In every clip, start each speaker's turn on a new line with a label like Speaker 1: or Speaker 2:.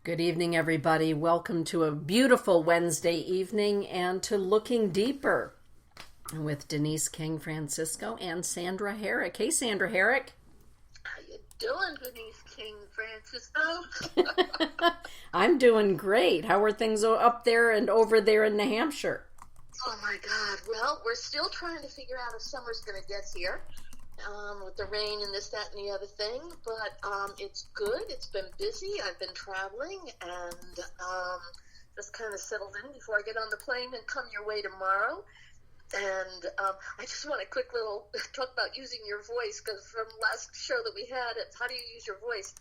Speaker 1: Good evening, everybody. Welcome to a beautiful Wednesday evening and to Looking Deeper with Denise King Francisco and Sandra Herrick. Hey, Sandra Herrick.
Speaker 2: How you doing, Denise King Francisco?
Speaker 1: I'm doing great. How are things up there and over there in New Hampshire?
Speaker 2: Oh, my God. Well, we're still trying to figure out if summer's going to get here. With the rain and this, that, and the other thing, but it's good. It's been busy. I've been traveling and just kind of settled in before I get on the plane and come your way tomorrow. And I just want a quick little talk about using your voice, because from last show that we had, it's how do you use your voice?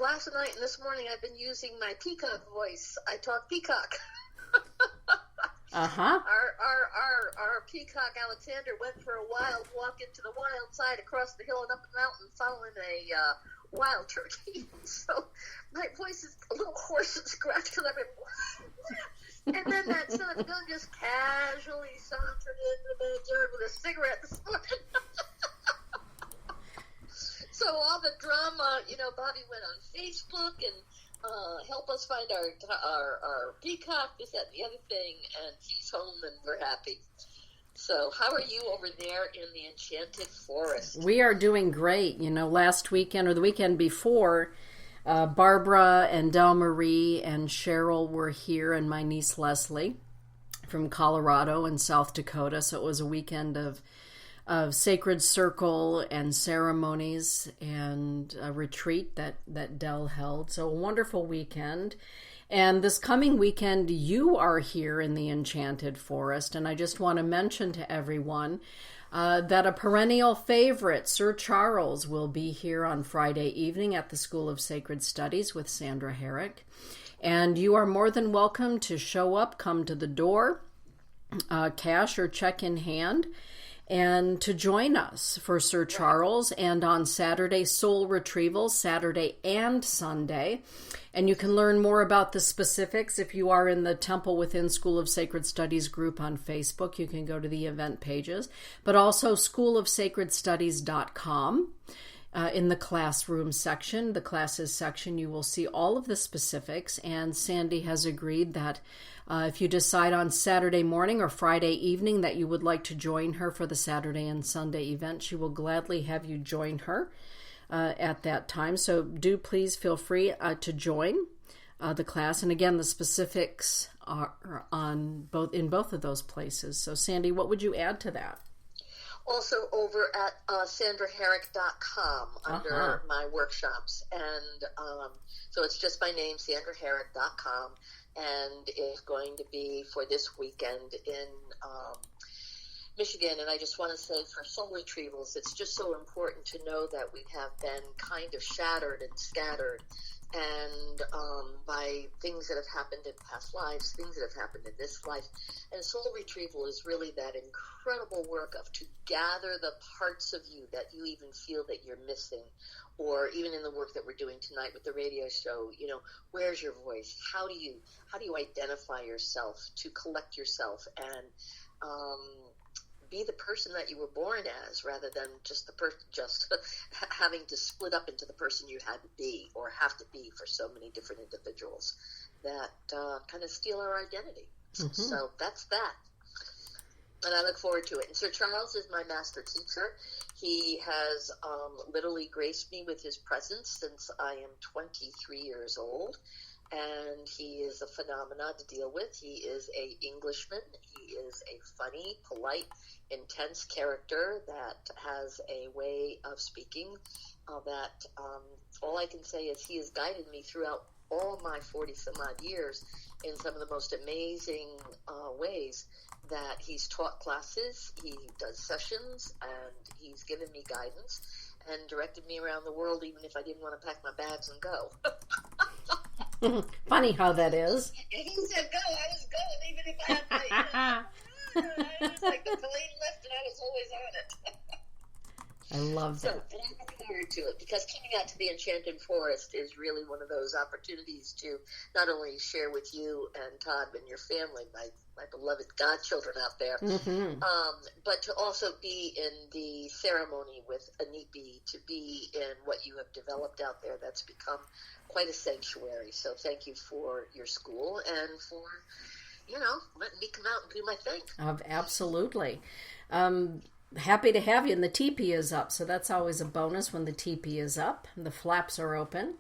Speaker 2: Last night and this morning, I've been using my peacock voice. I talk peacock. Our peacock Alexander went for a wild walk into the wild side across the hill and up the mountain following a wild turkey. So my voice is a little hoarse and scratched because I've been and then that son of a gun just casually sauntered into the backyard with a cigarette this morning. So all the drama, Bobby went on Facebook and help us find our peacock, this, that, and the other thing, and he's home and we're happy. So how are you over there in the Enchanted Forest?
Speaker 1: We are doing great. Last weekend or the weekend before, Barbara and Del Marie and Cheryl were here, and my niece Leslie from Colorado and South Dakota. So it was a weekend of sacred circle and ceremonies and a retreat that Del held. So a wonderful weekend. And this coming weekend, you are here in the Enchanted Forest. And I just want to mention to everyone that a perennial favorite, Sir Charles, will be here on Friday evening at the School of Sacred Studies with Sandra Herrick. And you are more than welcome to show up, come to the door, cash or check in hand, and to join us for Sir Charles, and on Saturday, Soul Retrieval, Saturday and Sunday. And you can learn more about the specifics if you are in the Temple Within School of Sacred Studies group on Facebook. You can go to the event pages, but also schoolofsacredstudies.com. In the classroom section, the classes section, you will see all of the specifics. And Sandy has agreed that if you decide on Saturday morning or Friday evening that you would like to join her for the Saturday and Sunday event, she will gladly have you join her at that time. So do please feel free to join the class. And again, the specifics are in both of those places. So Sandy, what would you add to that?
Speaker 2: Also over at sandraherrick.com under my workshops. And so it's just my name, sandraherrick.com. And it's going to be for this weekend in Michigan. And I just want to say for soul retrievals, it's just so important to know that we have been kind of shattered and scattered. And by things that have happened in past lives, things that have happened in this life. And soul retrieval is really that incredible work of to gather the parts of you that you even feel that you're missing, or even in the work that we're doing tonight with the radio show, where's your voice? How do you identify yourself, to collect yourself and be the person that you were born as, rather than just having to split up into the person you had to be or have to be for so many different individuals that kind of steal our identity. Mm-hmm. So that's that. And I look forward to it. And Sir Charles is my master teacher. He has literally graced me with his presence since I am 23 years old. And he is a phenomenon to deal with. He is an Englishman. He is a funny, polite, intense character that has a way of speaking that all I can say is he has guided me throughout all my 40-some-odd years in some of the most amazing ways that he's taught classes, he does sessions, and he's given me guidance and directed me around the world even if I didn't want to pack my bags and go.
Speaker 1: Funny how that is.
Speaker 2: He said go, I was going, even if I had my, it was like the plane left and I was always on it.
Speaker 1: I love that.
Speaker 2: So, and I look forward to it because coming out to the Enchanted Forest is really one of those opportunities to not only share with you and Todd and your family, my beloved godchildren out there, but to also be in the ceremony with Anipi, to be in what you have developed out there that's become quite a sanctuary. So thank you for your school and for, letting me come out and do my thing.
Speaker 1: Absolutely. Happy to have you, and the teepee is up, so that's always a bonus when the teepee is up and the flaps are open.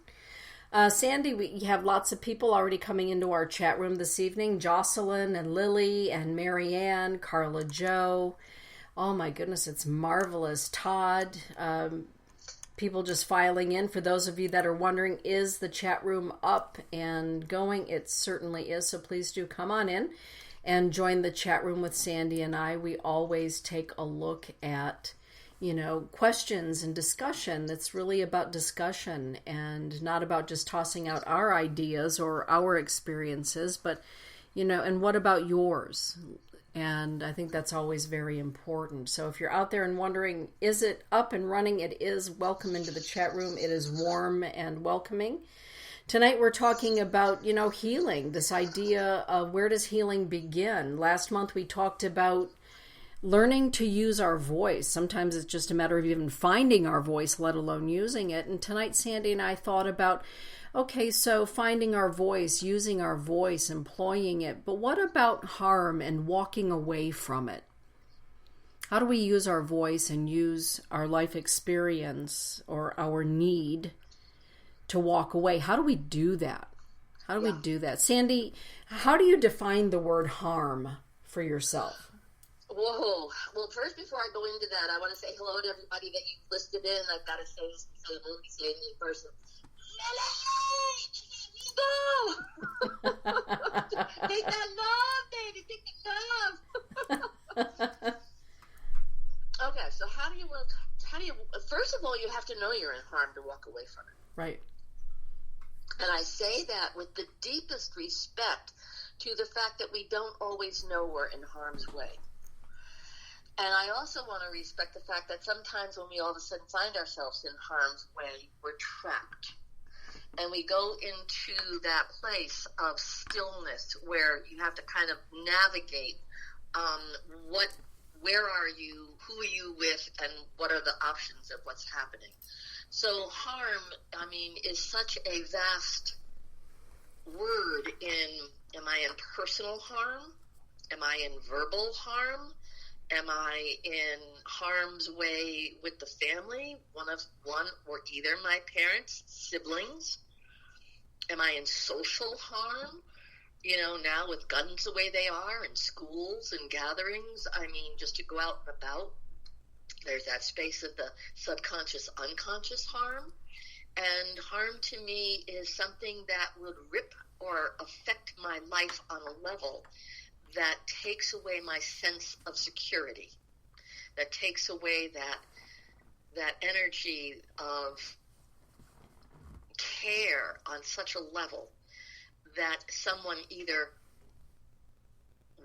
Speaker 1: Sandy, we have lots of people already coming into our chat room this evening. Jocelyn and Lily and Marianne, Carla Joe. Oh my goodness, it's marvelous. Todd, people just filing in. For those of you that are wondering, is the chat room up and going? It certainly is, so please do come on in and join the chat room with Sandy and I. We always take a look at, questions and discussion. That's really about discussion and not about just tossing out our ideas or our experiences, but, and what about yours? And I think that's always very important. So if you're out there and wondering, is it up and running? It is. Welcome into the chat room. It is warm and welcoming. Tonight we're talking about, healing, this idea of where does healing begin? Last month we talked about learning to use our voice. Sometimes it's just a matter of even finding our voice, let alone using it. And tonight Sandy and I thought about, okay, so finding our voice, using our voice, employing it, but what about harm and walking away from it? How do we use our voice and use our life experience or our need to walk away? How do we do that? We do that? Sandy, how do you define the word harm for yourself?
Speaker 2: Whoa. Well, first, before I go into that, I want to say hello to everybody that you've listed in. I've got to say this because I'm only saying it in person. Take that love, baby. Take the love. Okay, so how do you, first of all, you have to know you're in harm to walk away from it.
Speaker 1: Right.
Speaker 2: And I say that with the deepest respect to the fact that we don't always know we're in harm's way. And I also want to respect the fact that sometimes when we all of a sudden find ourselves in harm's way, we're trapped. And we go into that place of stillness where you have to kind of navigate where are you, who are you with, and what are the options of what's happening. So harm, is such a vast word am I in personal harm? Am I in verbal harm? Am I in harm's way with the family? One or either my parents, siblings? Am I in social harm? Now with guns the way they are in schools and gatherings, just to go out and about. There's that space of the subconscious, unconscious harm. And harm to me is something that would rip or affect my life on a level that takes away my sense of security, that takes away that energy of care on such a level that someone either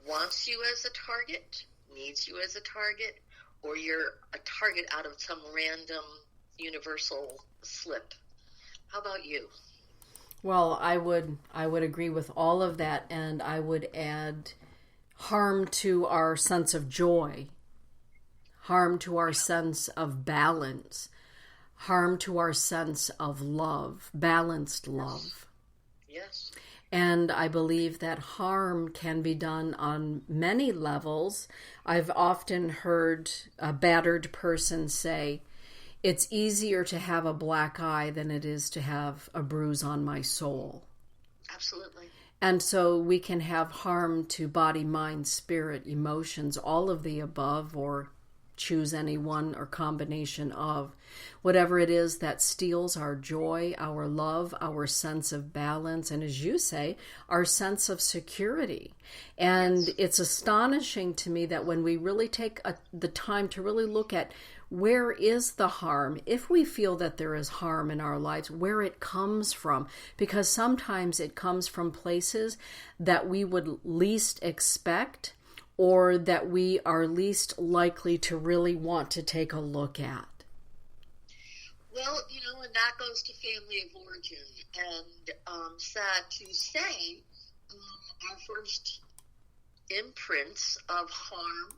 Speaker 2: wants you as a target, needs you as a target, or you're a target out of some random universal slip. How about you?
Speaker 1: Well, I would agree with all of that, and I would add harm to our sense of joy, harm to our sense of balance, harm to our sense of love, balanced love.
Speaker 2: Yes.
Speaker 1: And I believe that harm can be done on many levels. I've often heard a battered person say, it's easier to have a black eye than it is to have a bruise on my soul.
Speaker 2: Absolutely.
Speaker 1: And so we can have harm to body, mind, spirit, emotions, all of the above, or choose any one or combination of whatever it is that steals our joy, our love, our sense of balance, and as you say, our sense of security. And It's astonishing to me that when we really take the time to really look at where is the harm, if we feel that there is harm in our lives, where it comes from, because sometimes it comes from places that we would least expect, or that we are least likely to really want to take a look at.
Speaker 2: Well, and that goes to family of origin. And sad to say, our first imprints of harm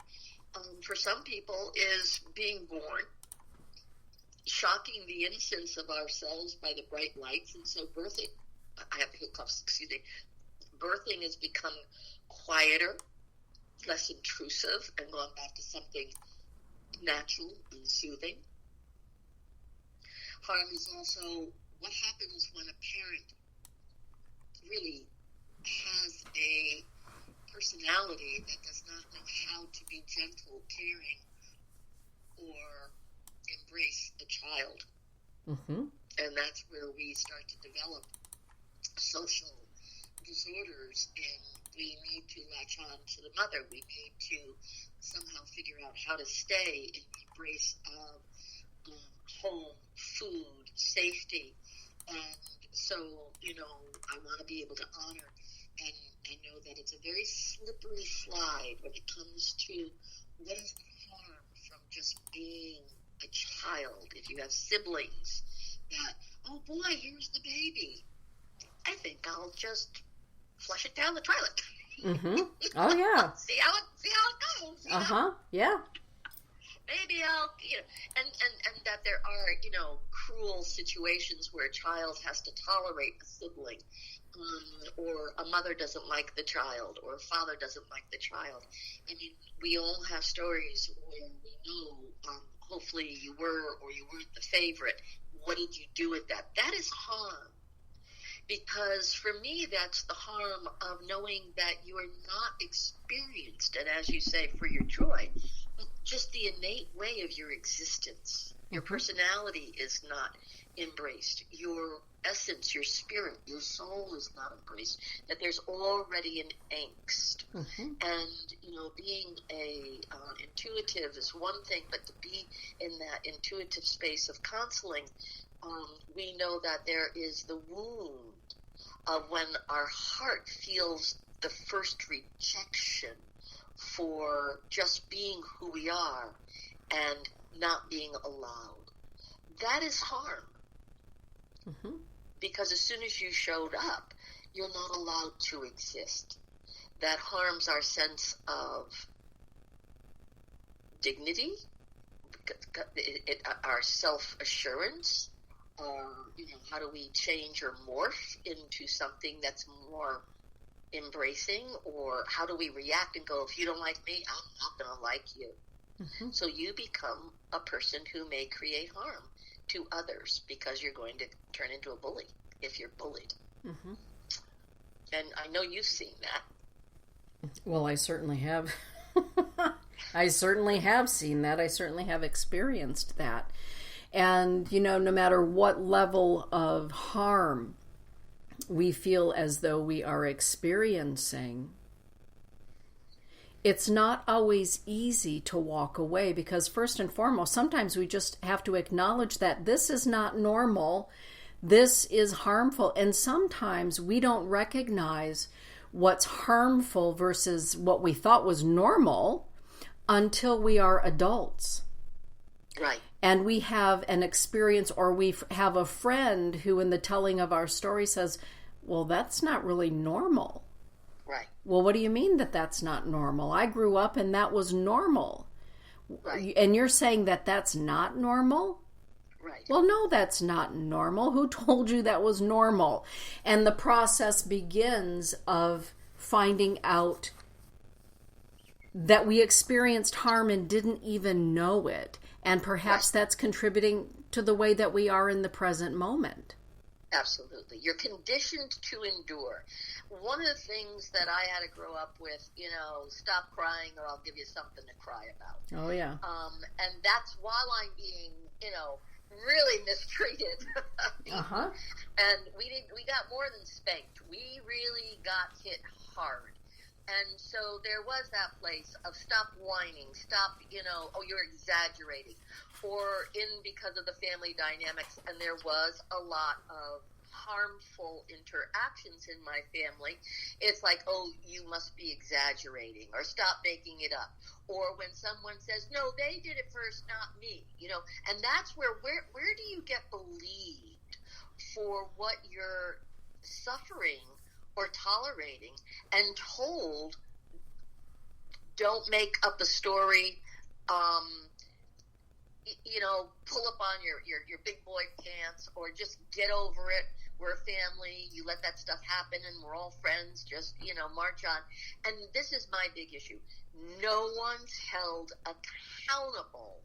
Speaker 2: for some people is being born, shocking the innocence of ourselves by the bright lights. And so birthing, I have the hiccups, excuse me, birthing has become quieter, less intrusive, and gone back to something natural and soothing. Harm is also what happens when a parent really has a personality that does not know how to be gentle, caring, or embrace a child.
Speaker 1: Mm-hmm.
Speaker 2: And that's where we start to develop social disorders, and we need to latch on to the mother. We need to somehow figure out how to stay in the embrace of home, food, safety. And so, I want to be able to honor and know that it's a very slippery slide when it comes to what is the harm from just being a child. If you have siblings that, oh boy, here's the baby, I think I'll just flush it down the toilet.
Speaker 1: Mm-hmm. Oh yeah.
Speaker 2: see how it goes.
Speaker 1: Yeah.
Speaker 2: Maybe I'll, and that there are, cruel situations where a child has to tolerate a sibling, or a mother doesn't like the child, or a father doesn't like the child. I mean, we all have stories where we know, hopefully you were or you weren't the favorite. What did you do with that? That is harm. Because for me, that's the harm of knowing that you are not experienced, and as you say, for your joy, but just the innate way of your existence. Your personality is not embraced. Your essence, your spirit, your soul is not embraced. That there's already an angst.
Speaker 1: Mm-hmm.
Speaker 2: And, being a intuitive is one thing, but to be in that intuitive space of counseling, we know that there is the wound of when our heart feels the first rejection for just being who we are and not being allowed. That is harm.
Speaker 1: Mm-hmm.
Speaker 2: Because as soon as you showed up, you're not allowed to exist. That harms our sense of dignity, our self-assurance. How do we change or morph into something that's more embracing? Or how do we react and go, if you don't like me, I'm not going to like you.
Speaker 1: Mm-hmm.
Speaker 2: So you become a person who may create harm to others because you're going to turn into a bully if you're bullied.
Speaker 1: Mm-hmm.
Speaker 2: And I know you've seen that.
Speaker 1: Well, I certainly have. I certainly have seen that. I certainly have experienced that. And, no matter what level of harm we feel as though we are experiencing, it's not always easy to walk away because, first and foremost, sometimes we just have to acknowledge that this is not normal, this is harmful, and sometimes we don't recognize what's harmful versus what we thought was normal until we are adults.
Speaker 2: Right.
Speaker 1: And we have an experience, or we have a friend who in the telling of our story says, well, that's not really normal.
Speaker 2: Right.
Speaker 1: Well, what do you mean that that's not normal? I grew up and that was normal.
Speaker 2: Right.
Speaker 1: And you're saying that that's not normal?
Speaker 2: Right.
Speaker 1: Well, no, that's not normal. Who told you that was normal? And the process begins of finding out that we experienced harm and didn't even know it. And perhaps that's contributing to the way that we are in the present moment.
Speaker 2: Absolutely. You're conditioned to endure. One of the things that I had to grow up with, stop crying or I'll give you something to cry about.
Speaker 1: Oh, yeah.
Speaker 2: And that's while I'm being, really mistreated.
Speaker 1: Uh-huh.
Speaker 2: And we got more than spanked. We really got hit hard. And so there was that place of stop whining, stop, oh, you're exaggerating. Or because of the family dynamics, and there was a lot of harmful interactions in my family, it's like, oh, you must be exaggerating, or stop making it up. Or when someone says, no, they did it first, not me, and that's where do you get believed for what you're suffering or tolerating, and told, don't make up a story, pull up on your big boy pants, or just get over it. We're a family. You let that stuff happen and we're all friends. Just, march on. And this is my big issue. No one's held accountable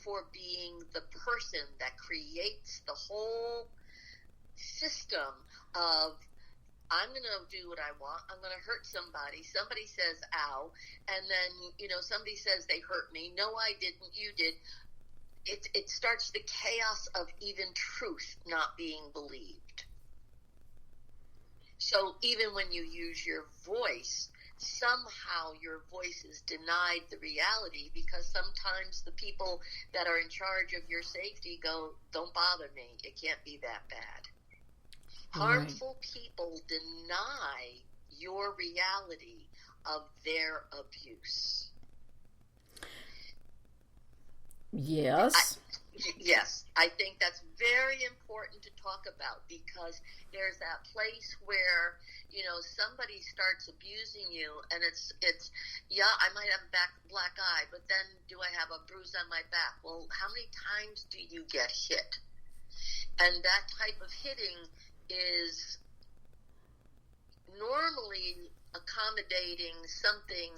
Speaker 2: for being the person that creates the whole system of, I'm going to do what I want. I'm going to hurt somebody. Somebody says, ow. And then, somebody says they hurt me. No, I didn't. You did. It starts the chaos of even truth not being believed. So even when you use your voice, somehow your voice is denied the reality, because sometimes the people that are in charge of your safety go, don't bother me. It can't be that bad. Harmful people deny your reality of their abuse.
Speaker 1: Yes.
Speaker 2: Yes, I think that's very important to talk about, because there's that place where, somebody starts abusing you, and it's yeah, I might have a black eye, but then do I have a bruise on my back? Well, how many times do you get hit? And that type of hitting is normally accommodating something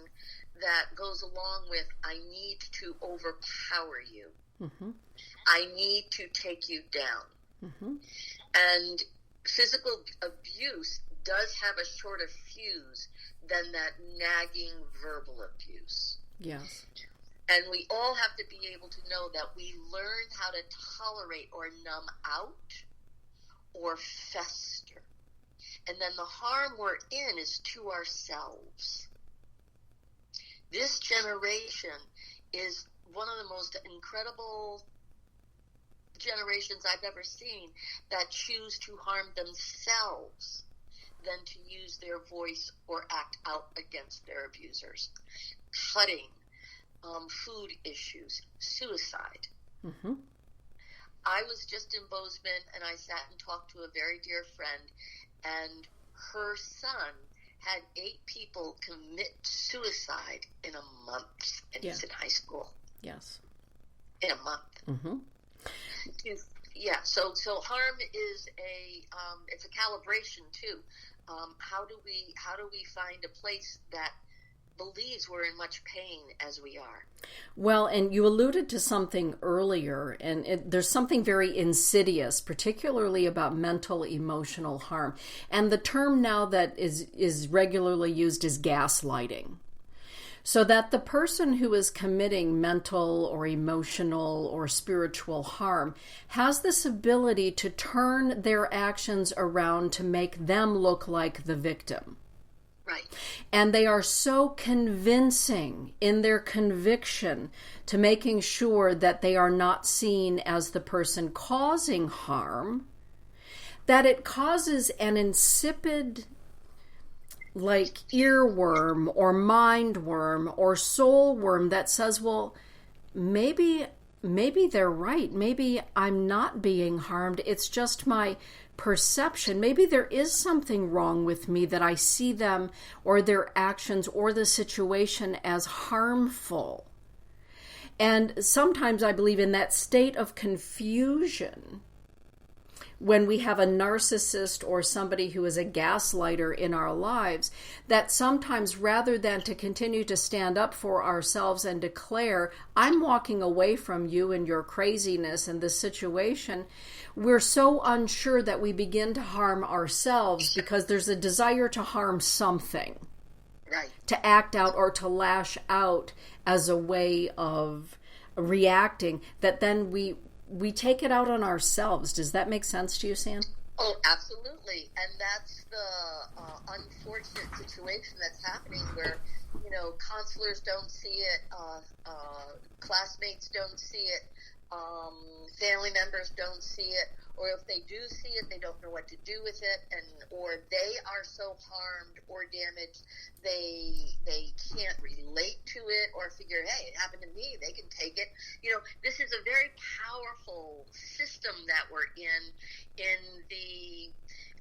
Speaker 2: that goes along with, I need to overpower you. Mm-hmm. I need to take you down. Mm-hmm. And physical abuse does have a shorter fuse than that nagging verbal abuse.
Speaker 1: Yes.
Speaker 2: And we all have to be able to know that we learn how to tolerate or numb out or fester. And then the harm we're in is to ourselves. This generation is one of the most incredible generations I've ever seen that choose to harm themselves than to use their voice or act out against their abusers. Cutting, food issues, suicide. Mm-hmm. I was just in Bozeman, and I sat and talked to a very dear friend, and her son had 8 people commit suicide in a month, and he's in high school.
Speaker 1: Yes.
Speaker 2: In a month. Mm-hmm. Yeah, so harm is it's a calibration too. How do we find a place that believes we're in much pain as we are?
Speaker 1: Well, and you alluded to something earlier, and there's something very insidious, particularly about mental emotional harm. And the term now that is regularly used is gaslighting. So that the person who is committing mental or emotional or spiritual harm has this ability to turn their actions around to make them look like the victim.
Speaker 2: Right.
Speaker 1: And they are so convincing in their conviction to making sure that they are not seen as the person causing harm, that it causes an insipid, like, earworm or mind worm or soul worm that says, well, maybe they're right. Maybe I'm not being harmed. It's just my perception. Maybe there is something wrong with me that I see them or their actions or the situation as harmful. And sometimes I believe in that state of confusion, when we have a narcissist or somebody who is a gaslighter in our lives, that sometimes rather than to continue to stand up for ourselves and declare, I'm walking away from you and your craziness and this situation, we're so unsure that we begin to harm ourselves because there's a desire to harm something.
Speaker 2: Right.
Speaker 1: To act out or to lash out as a way of reacting, that then we take it out on ourselves. Does that make sense to you, Sam?
Speaker 2: Oh, absolutely. And that's the unfortunate situation that's happening where, counselors don't see it, classmates don't see it, family members don't see it, or if they do see it, they don't know what to do with it, or they are so harmed or damaged they can't relate to it or figure, hey, it happened to me, they can take it. This is a very powerful system that we're in the,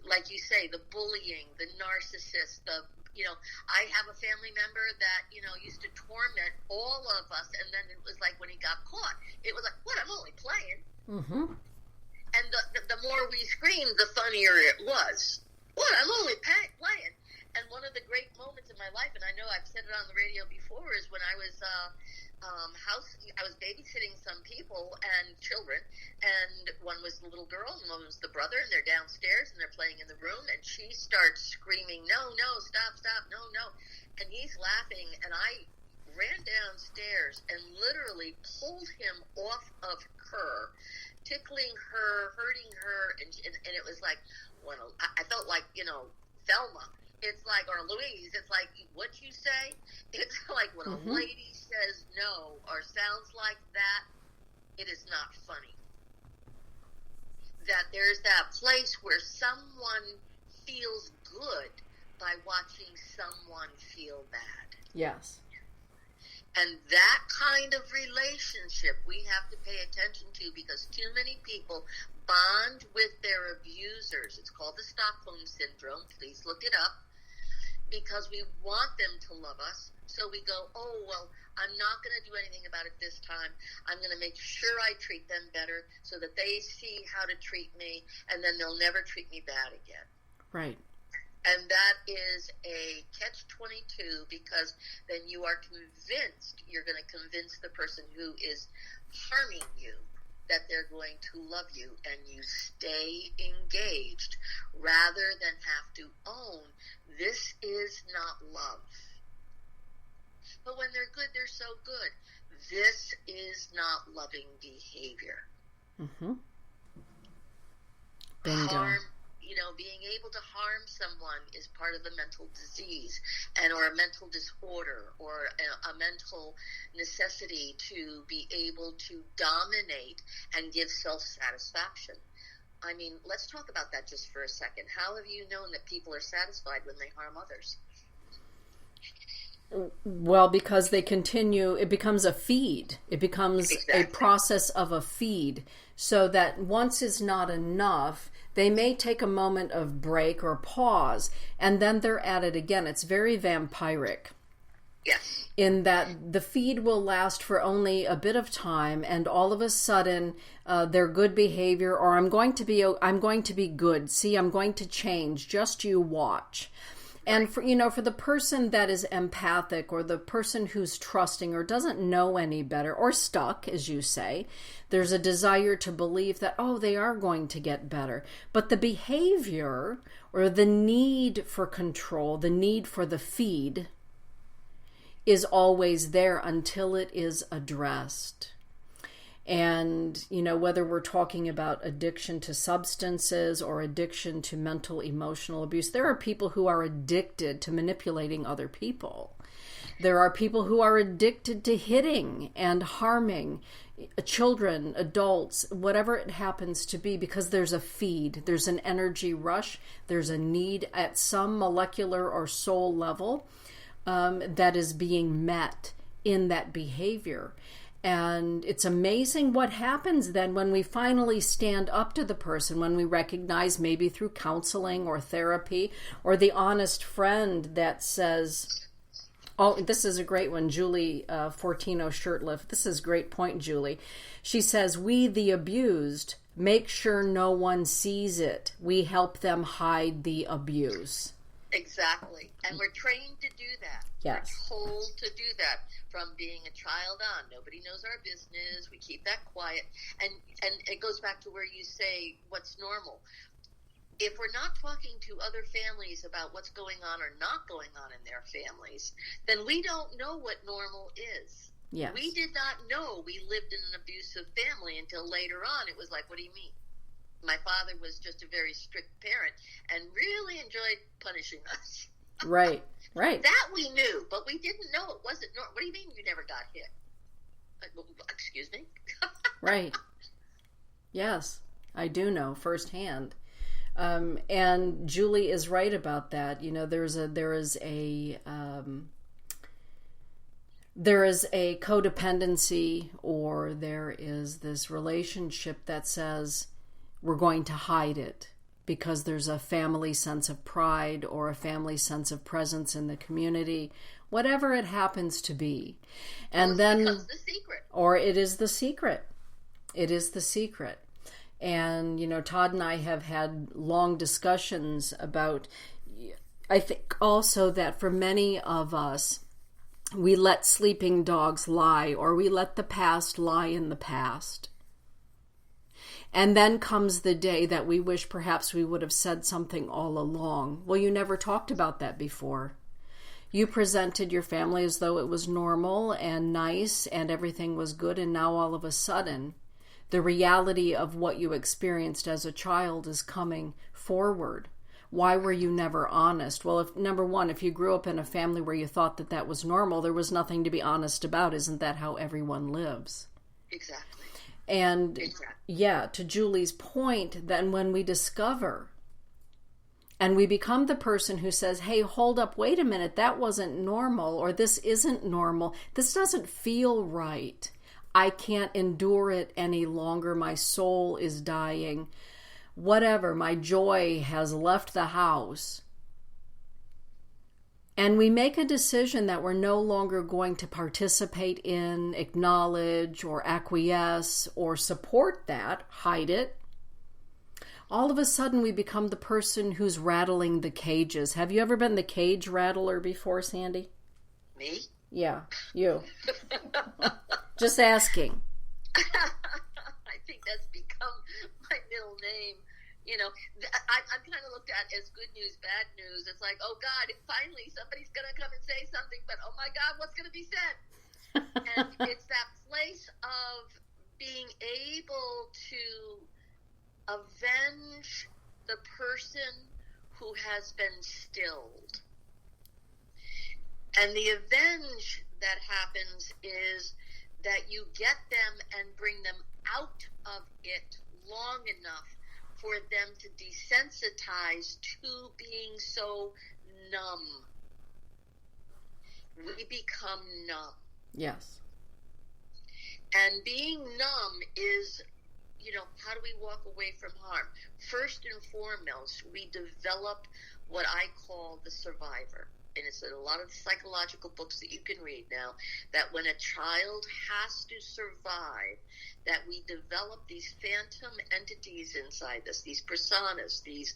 Speaker 2: like you say, the bullying, the narcissist, I have a family member that, used to torment all of us, and then it was like when he got caught, it was like, what, I'm only playing.
Speaker 1: Mm-hmm.
Speaker 2: And the more we screamed, the funnier it was. What, I'm only playing. And one of the great moments in my life, and I know I've said it on the radio before, is when I was I was babysitting some people and children, and one was the little girl and one was the brother, and they're downstairs and they're playing in the room, and she starts screaming, no, stop, no, and he's laughing, and I ran downstairs and literally pulled him off of her, tickling her, hurting her, and it was like, I felt like, Thelma. It's like, or Louise, it's like, what you say? It's like when a lady says no or sounds like that, it is not funny. That there's that place where someone feels good by watching someone feel bad.
Speaker 1: Yes.
Speaker 2: And that kind of relationship we have to pay attention to, because too many people bond with their abusers. It's called the Stockholm Syndrome. Please look it up. Because we want them to love us. So we go, oh, well, I'm not going to do anything about it this time. I'm going to make sure I treat them better so that they see how to treat me, and then they'll never treat me bad again.
Speaker 1: Right.
Speaker 2: And that is a catch-22, because then you are convinced, you're going to convince the person who is harming you that they're going to love you, and you stay engaged rather than have to own this is not love. But when they're good, they're so good. This is not loving behavior.
Speaker 1: Mm-hmm. Bingo.
Speaker 2: Being able to harm someone is part of a mental disease or a mental disorder or a mental necessity to be able to dominate and give self-satisfaction. I mean, let's talk about that just for a second. How have you known that people are satisfied when they harm others?
Speaker 1: Well, because they continue, it becomes a feed. It becomes
Speaker 2: exactly.
Speaker 1: a process of a feed, so that once is not enough, they may take a moment of break or pause, and then they're at it again. It's very vampiric.
Speaker 2: Yes.
Speaker 1: In that the feed will last for only a bit of time, and all of a sudden, their good behavior, or I'm going to be good. See, I'm going to change. Just you watch. And for the person that is empathic, or the person who's trusting or doesn't know any better, or stuck, as you say, there's a desire to believe that, they are going to get better. But the behavior, or the need for control, the need for the feed, is always there until it is addressed. And, whether we're talking about addiction to substances or addiction to mental, emotional abuse, there are people who are addicted to manipulating other people. There are people who are addicted to hitting and harming children, adults, whatever it happens to be, because there's a feed, there's an energy rush, there's a need at some molecular or soul level that is being met in that behavior. And it's amazing what happens then when we finally stand up to the person, when we recognize, maybe through counseling or therapy, or the honest friend that says, this is a great one, Julie Fortino Shirtlift. This is a great point, Julie. She says, we, the abused, make sure no one sees it. We help them hide the abuse.
Speaker 2: Exactly. And we're trained to do that.
Speaker 1: Yes.
Speaker 2: We're told to do that from being a child on. Nobody knows our business. We keep that quiet. And it goes back to where you say, what's normal? If we're not talking to other families about what's going on or not going on in their families, then we don't know what normal is.
Speaker 1: Yes. We
Speaker 2: did not know we lived in an abusive family until later on. It was like, what do you mean? My father was just a very strict parent and really enjoyed punishing us.
Speaker 1: Right.
Speaker 2: That we knew, but we didn't know it wasn't normal. What do you mean you never got hit? Excuse me?
Speaker 1: Right. Yes, I do know firsthand. And Julie is right about that. You know, there is a codependency, or there is this relationship that says we're going to hide it because there's a family sense of pride or a family sense of presence in the community, whatever it happens to be. And then,
Speaker 2: becomes the secret.
Speaker 1: Or it is the secret. It is the secret. And, you know, Todd and I have had long discussions about, I think also that for many of us, we let sleeping dogs lie, or we let the past lie in the past. And then comes the day that we wish perhaps we would have said something all along. Well, you never talked about that before. You presented your family as though it was normal and nice and everything was good, and now all of a sudden, the reality of what you experienced as a child is coming forward. Why were you never honest? Well, number one, if you grew up in a family where you thought that that was normal, there was nothing to be honest about. Isn't that how everyone lives?
Speaker 2: Exactly.
Speaker 1: And yeah, to Julie's point, then when we discover and we become the person who says, hey, hold up, wait a minute, that wasn't normal, or this isn't normal, this doesn't feel right. I can't endure it any longer. My soul is dying. Whatever, my joy has left the house. And we make a decision that we're no longer going to participate in, acknowledge, or acquiesce, or support that, hide it. All of a sudden we become the person who's rattling the cages. Have you ever been the cage rattler before, Sandy?
Speaker 2: Me?
Speaker 1: Yeah, you. Just asking.
Speaker 2: I think that's become my middle name. You know, I'm kind of looked at as good news, bad news. It's like, oh God, finally somebody's going to come and say something, but oh my God, what's going to be said? And it's that place of being able to avenge the person who has been stilled. And the avenge that happens is that you get them and bring them out of it long enough for them to desensitize to being so numb. We become numb.
Speaker 1: Yes.
Speaker 2: And being numb is, you know, how do we walk away from harm? First and foremost, we develop what I call the survivor. And it's in a lot of psychological books that you can read now, that when a child has to survive, that we develop these phantom entities inside us, these personas, these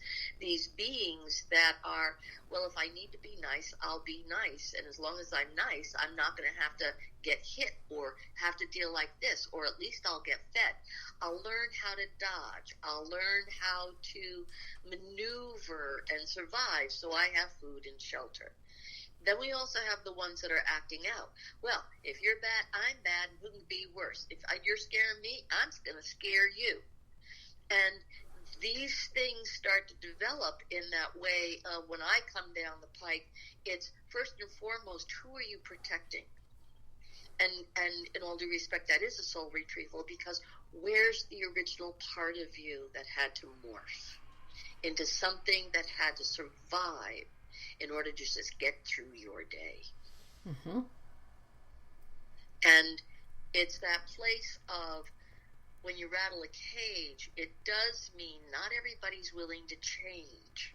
Speaker 2: beings that are, well, if I need to be nice, I'll be nice. And as long as I'm nice, I'm not going to have to get hit or have to deal like this, or at least I'll get fed. I'll learn how to dodge. I'll learn how to maneuver and survive so I have food and shelter. Then we also have the ones that are acting out. Well, if you're bad, I'm bad. Who can be worse? If you're scaring me, I'm going to scare you. And these things start to develop in that way. When I come down the pike, it's first and foremost, who are you protecting? And in all due respect, that is a soul retrieval, because where's the original part of you that had to morph into something that had to survive in order to just get through your day?
Speaker 1: Mm-hmm.
Speaker 2: And it's that place of, when you rattle a cage, it does mean not everybody's willing to change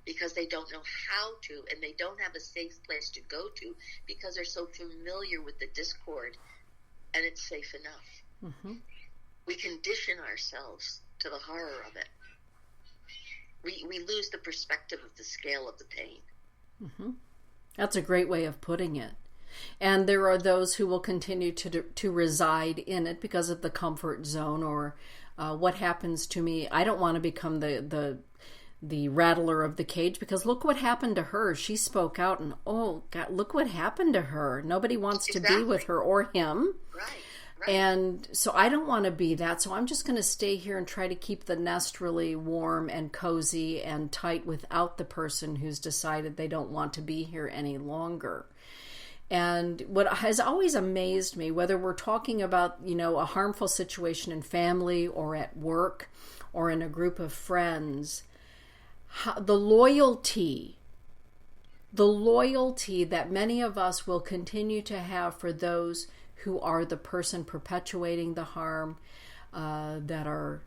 Speaker 2: because they don't know how to, and they don't have a safe place to go to because they're so familiar with the discord, and it's safe enough.
Speaker 1: Mm-hmm.
Speaker 2: We condition ourselves to the horror of it. We lose the perspective of the scale of the pain.
Speaker 1: Mm-hmm. That's a great way of putting it. And there are those who will continue to reside in it because of the comfort zone, or what happens to me. I don't want to become the rattler of the cage, because look what happened to her. She spoke out, and oh God, look what happened to her. Nobody wants to be with her or him.
Speaker 2: Right.
Speaker 1: And so I don't want to be that. So I'm just going to stay here and try to keep the nest really warm and cozy and tight without the person who's decided they don't want to be here any longer. And what has always amazed me, whether we're talking about, a harmful situation in family or at work or in a group of friends, the loyalty that many of us will continue to have for those who are the person perpetuating the harm, that are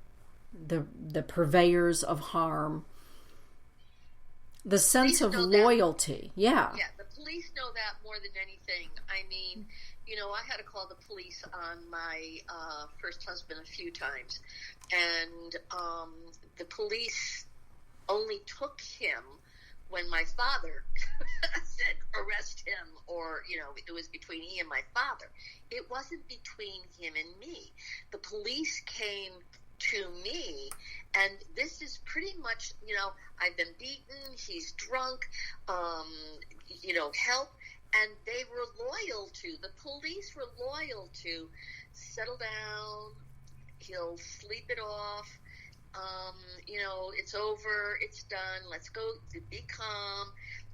Speaker 1: the purveyors of harm, the sense of loyalty. Yeah,
Speaker 2: the police know that more than anything. I mean, I had to call the police on my first husband a few times, and the police only took him when my father said arrest him, or it was between he and my father. It wasn't between him and me. The police came to me, and this is pretty much, I've been beaten, he's drunk, help, and they were loyal to, the police were loyal to, settle down, he'll sleep it off, it's over, it's done, let's go, be calm.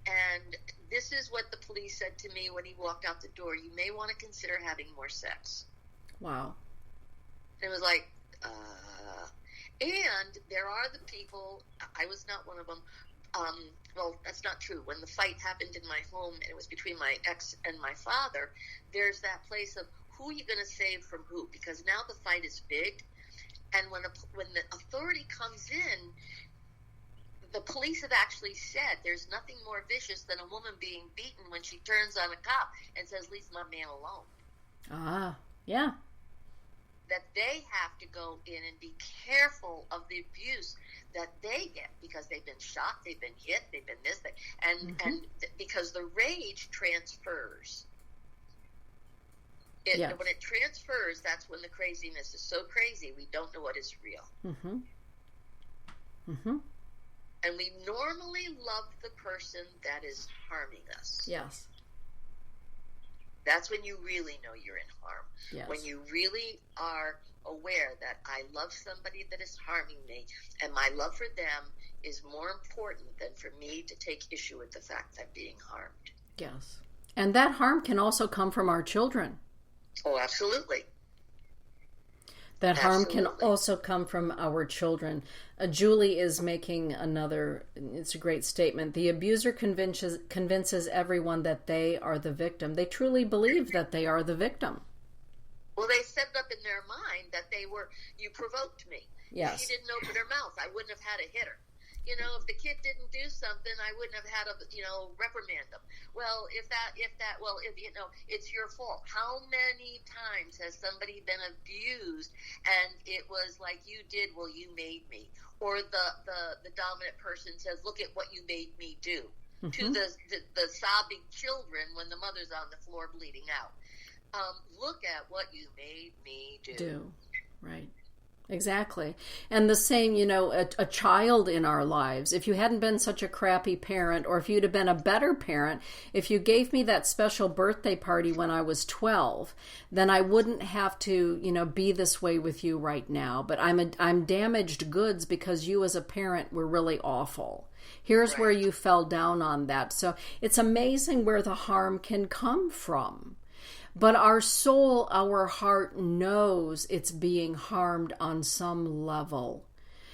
Speaker 2: And this is what the police said to me when he walked out the door: you may want to consider having more sex.
Speaker 1: Wow.
Speaker 2: And it was like, and there are the people, I was not one of them, well, that's not true. When the fight happened in my home, and it was between my ex and my father, there's that place of who are you going to save from who? Because now the fight is big, and when the authority comes in, the police have actually said there's nothing more vicious than a woman being beaten when she turns on a cop and says, leave my man alone.
Speaker 1: Ah, yeah.
Speaker 2: That they have to go in and be careful of the abuse that they get, because they've been shot, they've been hit, they've been this, and because the rage transfers.
Speaker 1: Yes.
Speaker 2: When it transfers, that's when the craziness is so crazy we don't know what is real.
Speaker 1: Mm-hmm. Mm-hmm.
Speaker 2: And we normally love the person that is harming us.
Speaker 1: Yes.
Speaker 2: That's when you really know you're in harm.
Speaker 1: Yes.
Speaker 2: When you really are aware that I love somebody that is harming me, and my love for them is more important than for me to take issue with the fact that I'm being harmed.
Speaker 1: Yes. And that harm can also come from our children.
Speaker 2: Oh, absolutely.
Speaker 1: That harm can also come from our children. Julie is making it's a great statement. The abuser convinces everyone that they are the victim. They truly believe that they are the victim.
Speaker 2: Well, they set it up in their mind that you provoked me.
Speaker 1: Yes.
Speaker 2: If she didn't open her mouth, I wouldn't have had to hit her. If the kid didn't do something, I wouldn't have had to, reprimand them. Well, if it's your fault. How many times has somebody been abused and it was like, you did, well, you made me. Or the dominant person says, look at what you made me do. Mm-hmm. To the sobbing children when the mother's on the floor bleeding out. Look at what you made me do.
Speaker 1: Right. Exactly. And the same, a child in our lives, if you hadn't been such a crappy parent, or if you'd have been a better parent, if you gave me that special birthday party when I was 12, then I wouldn't have to, be this way with you right now. But I'm damaged goods because you as a parent were really awful. Here's where you fell down on that. So it's amazing where the harm can come from. But our soul, our heart knows it's being harmed on some level.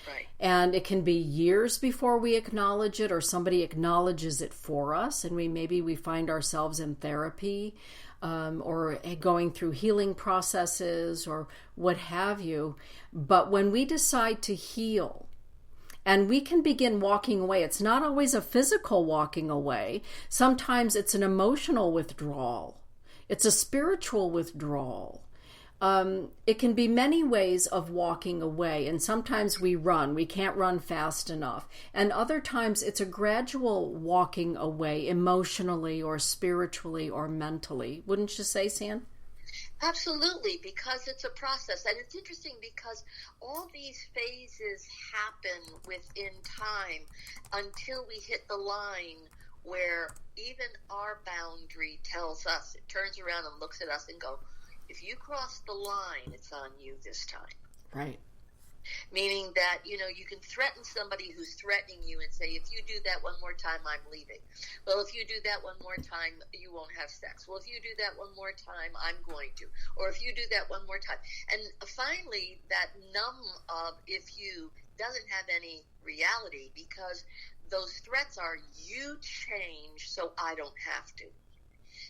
Speaker 2: Right.
Speaker 1: And it can be years before we acknowledge it, or somebody acknowledges it for us, and maybe we find ourselves in therapy, or going through healing processes, or what have you. But when we decide to heal, and we can begin walking away, it's not always a physical walking away. Sometimes it's an emotional withdrawal. It's a spiritual withdrawal. It can be many ways of walking away, and sometimes we run. We can't run fast enough. And other times it's a gradual walking away, emotionally or spiritually or mentally. Wouldn't you say, San?
Speaker 2: Absolutely, because it's a process. And it's interesting because all these phases happen within time until we hit the line where even our boundary tells us, it turns around and looks at us and go, if you cross the line, it's on you this time.
Speaker 1: Right.
Speaker 2: Meaning that, you can threaten somebody who's threatening you and say, if you do that one more time, I'm leaving. Well, if you do that one more time, you won't have sex. Well, if you do that one more time, I'm going to. Or if you do that one more time. And finally, that numb of if you doesn't have any reality, because those threats are, you change so I don't have to.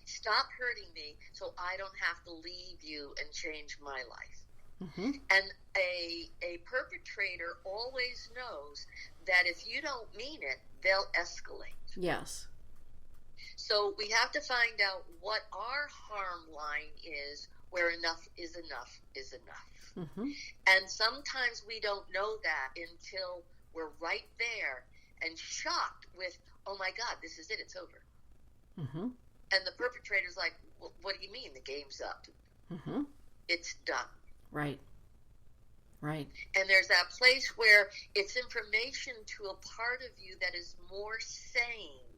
Speaker 2: Stop hurting me so I don't have to leave you and change my life. Mm-hmm. And a perpetrator always knows that if you don't mean it, they'll escalate.
Speaker 1: Yes.
Speaker 2: So we have to find out what our harm line is, where enough is enough is enough. Mm-hmm. And sometimes we don't know that until we're right there and shocked with, oh my God, this is it, it's over. Mm-hmm. And the perpetrator's like, well, what do you mean the game's up? Mm-hmm. It's done.
Speaker 1: Right. Right.
Speaker 2: And there's that place where it's information to a part of you that is more sane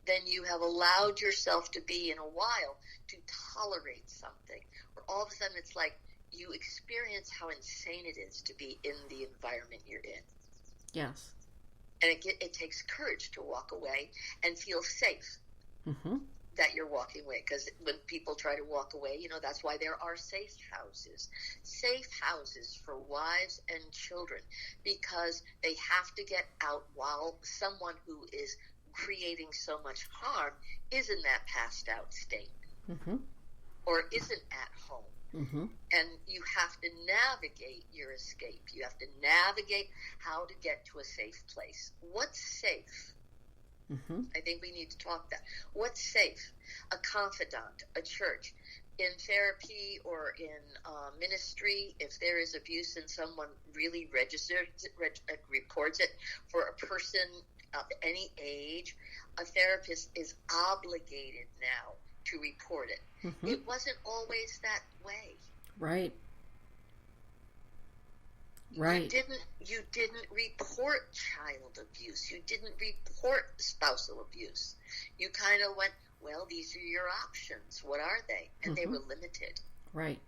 Speaker 2: than you have allowed yourself to be in a while to tolerate something. Or all of a sudden it's like you experience how insane it is to be in the environment you're in.
Speaker 1: Yes.
Speaker 2: And it takes courage to walk away and feel safe. Mm-hmm. That you're walking away, because when people try to walk away, that's why there are safe houses for wives and children, because they have to get out while someone who is creating so much harm is in that passed out state. Mm-hmm. Or isn't at home. Mm-hmm. And you have to navigate your escape. You have to navigate how to get to a safe place. What's safe? Mm-hmm. I think we need to talk that. What's safe? A confidant, a church. In therapy or in ministry, if there is abuse and someone really reports it for a person of any age, a therapist is obligated now to report it. Mm-hmm. It wasn't always that way.
Speaker 1: Right. Right.
Speaker 2: You didn't report child abuse. You didn't report spousal abuse. You kind of went, well, these are your options. What are they? And mm-hmm. they were limited.
Speaker 1: Right.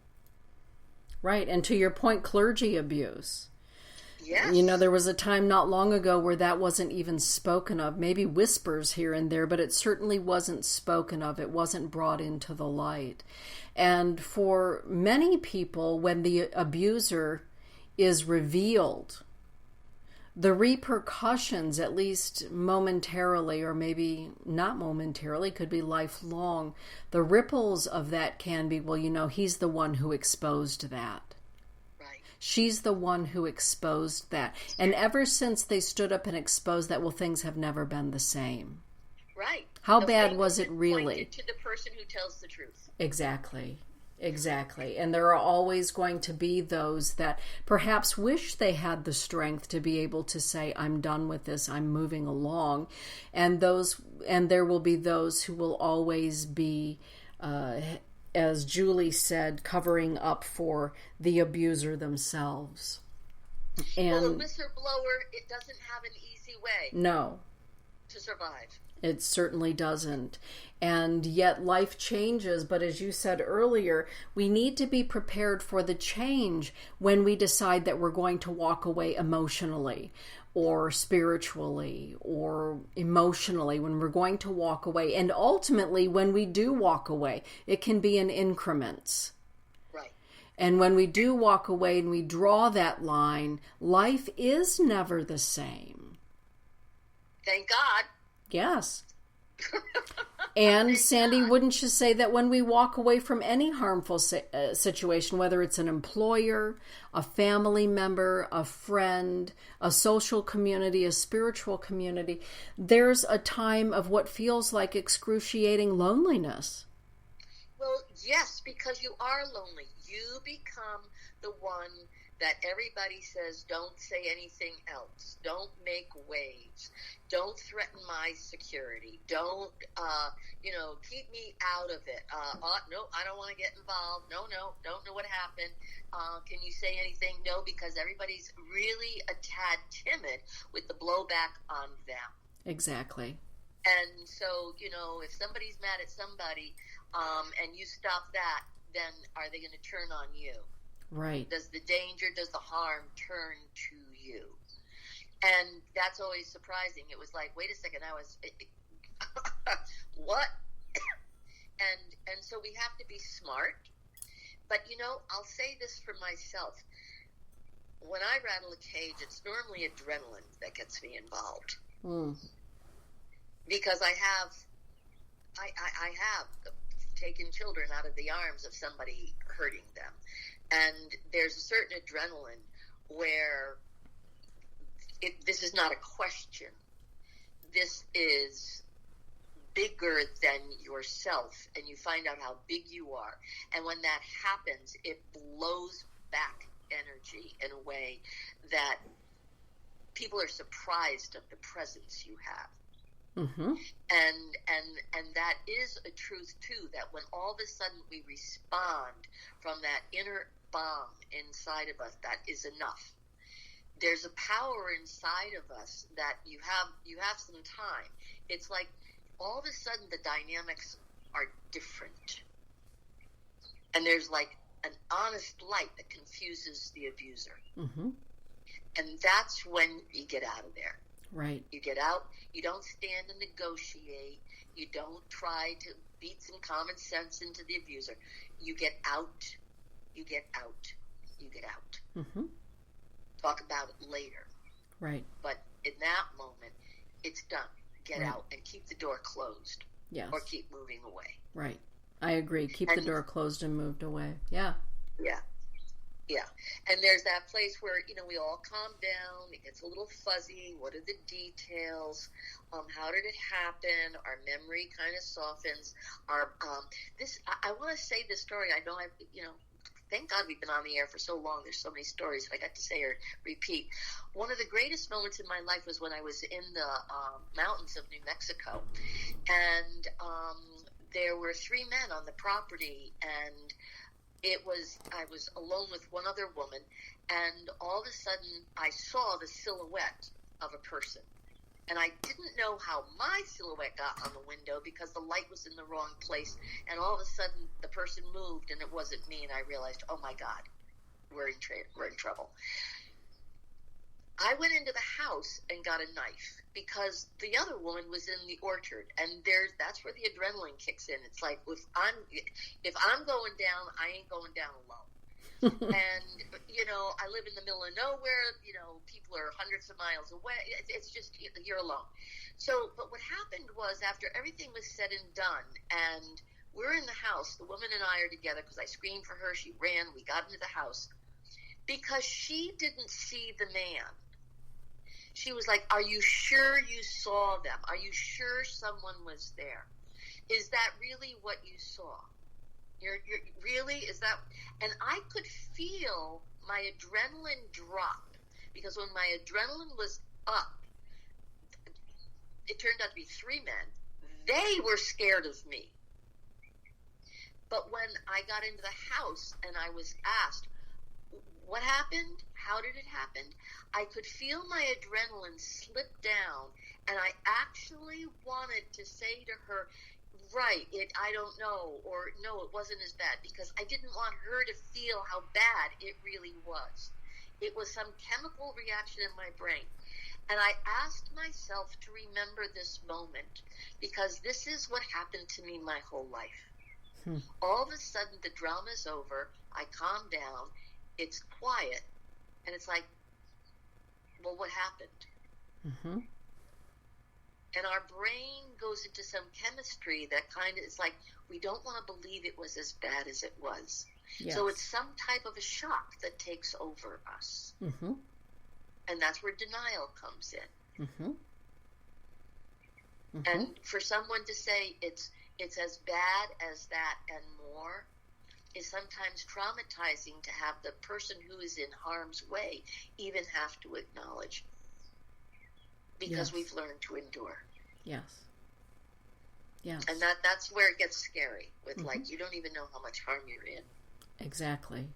Speaker 1: Right. And to your point, clergy abuse.
Speaker 2: Yes.
Speaker 1: There was a time not long ago where that wasn't even spoken of. Maybe whispers here and there, but it certainly wasn't spoken of. It wasn't brought into the light. And for many people, when the abuser is revealed, the repercussions, at least momentarily, or maybe not momentarily, could be lifelong. The ripples of that can be, well, he's the one who exposed that.
Speaker 2: Right.
Speaker 1: She's the one who exposed that. And ever since they stood up and exposed that, well, things have never been the same.
Speaker 2: Right.
Speaker 1: How bad was it really?
Speaker 2: Pointed to the person who tells the truth.
Speaker 1: Exactly. Exactly. And there are always going to be those that perhaps wish they had the strength to be able to say, I'm done with this, I'm moving along. And there will be those who will always be, as Julie said, covering up for the abuser themselves. And
Speaker 2: well, the whistleblower, it doesn't have an easy way.
Speaker 1: No.
Speaker 2: To survive.
Speaker 1: It certainly doesn't. And yet life changes, but as you said earlier, we need to be prepared for the change when we decide that we're going to walk away emotionally or spiritually or emotionally, when we're going to walk away. And ultimately, when we do walk away, it can be in increments.
Speaker 2: Right.
Speaker 1: And when we do walk away and we draw that line, life is never the same.
Speaker 2: Thank God.
Speaker 1: Yes. And Sandy, wouldn't you say that when we walk away from any harmful situation, whether it's an employer, a family member, a friend, a social community, a spiritual community, there's a time of what feels like excruciating loneliness?
Speaker 2: Well, yes, because you are lonely. You become the one that everybody says, don't say anything else. Don't make waves. Don't threaten my security. Don't, keep me out of it. No, I don't want to get involved. No, don't know what happened. Can you say anything? No, because everybody's really a tad timid with the blowback on them.
Speaker 1: Exactly.
Speaker 2: And so, if somebody's mad at somebody and you stop that, then are they going to turn on you?
Speaker 1: Right.
Speaker 2: Does the danger, does the harm turn to you? And that's always surprising. It was like, wait a second, what? And so we have to be smart. But, I'll say this for myself. When I rattle a cage, it's normally adrenaline that gets me involved. Because I have taken children out of the arms of somebody hurting them. And there's a certain adrenaline where this is not a question. This is bigger than yourself, and you find out how big you are. And when that happens, it blows back energy in a way that people are surprised of the presence you have.
Speaker 1: Mm-hmm.
Speaker 2: And that is a truth too, that when all of a sudden we respond from that inner bomb inside of us, that is enough. There's a power inside of us that you have some time. It's like all of a sudden the dynamics are different. And there's like an honest light that confuses the abuser.
Speaker 1: Mm-hmm.
Speaker 2: And that's when you get out of there.
Speaker 1: Right.
Speaker 2: You get out. You don't stand and negotiate. You don't try to beat some common sense into the abuser. You get out. You get out. You get out.
Speaker 1: Mm-hmm.
Speaker 2: Talk about it later.
Speaker 1: Right.
Speaker 2: But in that moment, it's done. Get
Speaker 1: Right.
Speaker 2: out and keep the door closed.
Speaker 1: Yes.
Speaker 2: Or keep moving away.
Speaker 1: Right. I agree. Keep the door closed and moved away. Yeah.
Speaker 2: Yeah. Yeah. And there's that place where, we all calm down. It gets a little fuzzy. What are the details? How did it happen? Our memory kind of softens. I want to say this story. I know thank God we've been on the air for so long. There's so many stories I got to say or repeat. One of the greatest moments in my life was when I was in the mountains of New Mexico. And there were 3 men on the property, and I was alone with one other woman, and all of a sudden I saw the silhouette of a person. And I didn't know how my silhouette got on the window because the light was in the wrong place. And all of a sudden the person moved and it wasn't me. And I realized, oh my God, we're in trouble. I went into the house and got a knife because the other woman was in the orchard, and that's where the adrenaline kicks in. It's like, if I'm going down, I ain't going down alone. And, I live in the middle of nowhere, people are hundreds of miles away. It's just, you're alone. So, but what happened was after everything was said and done, and we're in the house, the woman and I are together because I screamed for her. She ran, we got into the house because she didn't see the man. She was like, are you sure you saw them? Are you sure someone was there? Is that really what you saw? You're really, is that? And I could feel my adrenaline drop, because when my adrenaline was up, it turned out to be 3 men. They were scared of me. But when I got into the house and I was asked, what happened? How did it happen? I could feel my adrenaline slip down, and I actually wanted to say to her, right, I don't know, or no, it wasn't as bad, because I didn't want her to feel how bad it really was. It was some chemical reaction in my brain. And I asked myself to remember this moment, because this is what happened to me my whole life. All of a sudden, the drama's over, I calm down, it's quiet, and it's like, well, what happened?
Speaker 1: Mm-hmm.
Speaker 2: And our brain goes into some chemistry that kind of is like, we don't want to believe it was as bad as it was.
Speaker 1: Yes.
Speaker 2: So it's some type of a shock that takes over us.
Speaker 1: Mm-hmm.
Speaker 2: And that's where denial comes in.
Speaker 1: Mm-hmm. Mm-hmm.
Speaker 2: And for someone to say it's as bad as that and more is sometimes traumatizing to have the person who is in harm's way even have to acknowledge. Because
Speaker 1: Yes.
Speaker 2: we've learned to endure.
Speaker 1: Yes. Yes.
Speaker 2: And that's where it gets scary with
Speaker 1: Mm-hmm.
Speaker 2: like, you don't even know how much harm you're in.
Speaker 1: Exactly.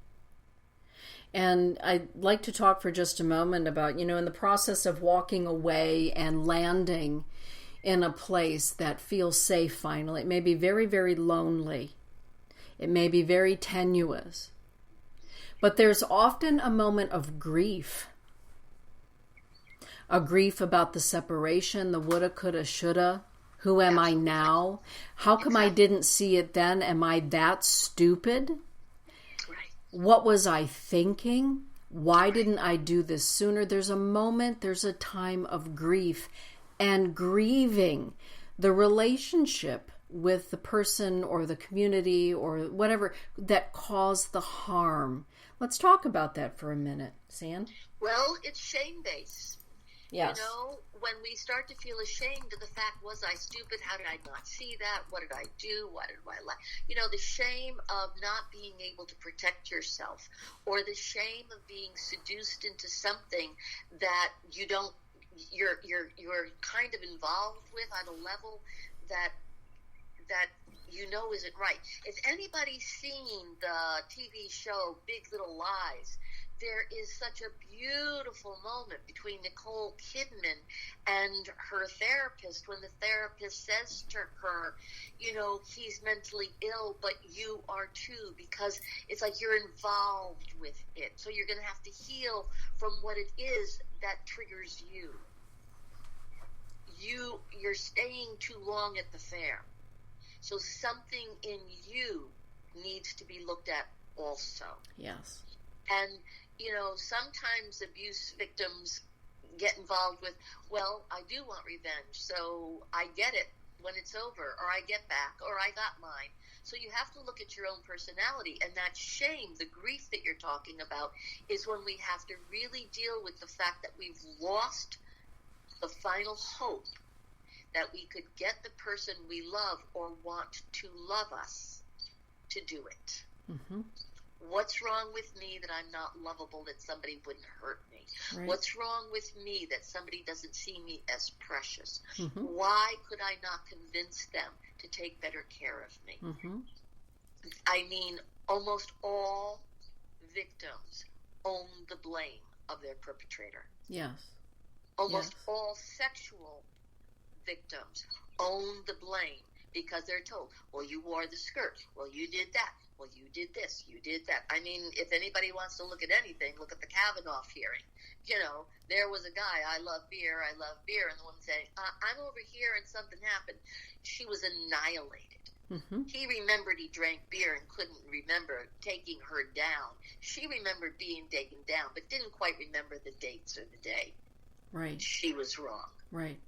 Speaker 1: And I'd like to talk for just a moment about, in the process of walking away and landing in a place that feels safe finally. It may be very, very lonely. It may be very tenuous. But there's often a moment of grief. A grief about the separation, the woulda, coulda, shoulda. Who am I now? How come I didn't see it then? Am I that stupid?
Speaker 2: Right.
Speaker 1: What was I thinking? Why didn't I do this sooner? There's a time of grief and grieving the relationship with the person or the community or whatever that caused the harm. Let's talk about that for a minute, San.
Speaker 2: Well, it's shame-based.
Speaker 1: Yes.
Speaker 2: You know, when we start to feel ashamed of the fact, was I stupid? How did I not see that? What did I do? What did I like? You know, the shame of not being able to protect yourself, or the shame of being seduced into something that you're kind of involved with on a level that you know isn't right. If anybody's seen the TV show Big Little Lies, there is such a beautiful moment between Nicole Kidman and her therapist when the therapist says to her, you know, he's mentally ill, but you are too, because it's like you're involved with it. So you're going to have to heal from what it is that triggers you. You're staying too long at the fair. So something in you needs to be looked at also.
Speaker 1: Yes.
Speaker 2: And, you know, sometimes abuse victims get involved with, well, I do want revenge, so I get it when it's over, or I get back, or I got mine. So you have to look at your own personality. And that shame, the grief that you're talking about, is when we have to really deal with the fact that we've lost the final hope that we could get the person we love or want to love us to do it. Mm-hmm. What's wrong with me that I'm not lovable, that somebody wouldn't hurt me? Right. What's wrong with me that somebody doesn't see me as precious? Mm-hmm. Why could I not convince them to take better care of me? Mm-hmm. I mean, almost all victims own the blame of their perpetrator.
Speaker 1: Yes.
Speaker 2: Almost all sexual victims own the blame because they're told, well, you wore the skirt, well, you did that, well, you did this, you did that. I mean, if anybody wants to look at anything, look at the Kavanaugh hearing. You know, there was a guy, I love beer, and the woman saying, I'm over here and something happened. She was annihilated. Mm-hmm. He remembered he drank beer and couldn't remember taking her down. She remembered being taken down, but didn't quite remember the dates or the day.
Speaker 1: Right.
Speaker 2: She was wrong.
Speaker 1: Right.